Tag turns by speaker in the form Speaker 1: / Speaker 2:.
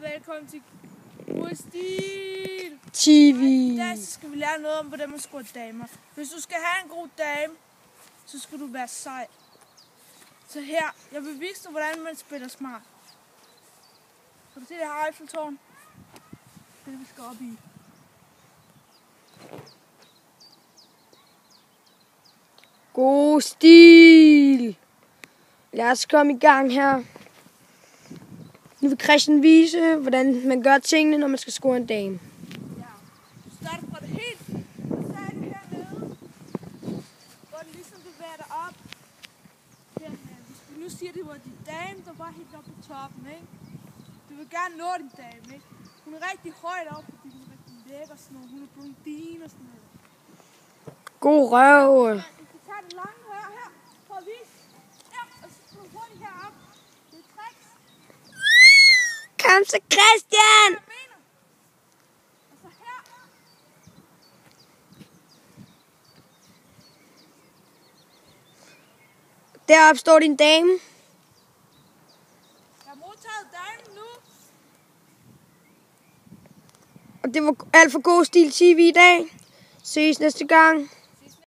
Speaker 1: velkommen til God Stil
Speaker 2: TV.
Speaker 1: I dag skal vi lære noget om, hvordan man scorer damer. Hvis du skal have en god dame, så skal du være sej. Så her, jeg vil vise dig, hvordan man spiller smart. Kan du se det her Eiffeltårn? Det er det, vi skal op i.
Speaker 2: God stil. Lad os komme i gang her. Nu vil Christian vise, hvordan man gør tingene, når man skal score en dame.
Speaker 1: Ja. Du starter fra det helt færdigt hernede, hvor den ligesom bevæger dig op. Herhen. Hvis du nu siger, det var din dame, der var helt oppe på toppen, ikke? Du vil gerne nå din dame, ikke? Hun er rigtig højt op, fordi hun er rigtig lækker og sådan noget. Hun er blondine og sådan noget.
Speaker 2: God røv.
Speaker 1: Vi skal tage det lange hør her, for at vise. Ja, og så skal du hurtigt herop. Det er tricks.
Speaker 2: Kom så, Christian.
Speaker 1: Jeg mener. Og så her.
Speaker 2: Deroppe står din dame.
Speaker 1: Jeg har modtaget damen nu.
Speaker 2: Og det var alt for God Stil TV i dag. Ses næste gang.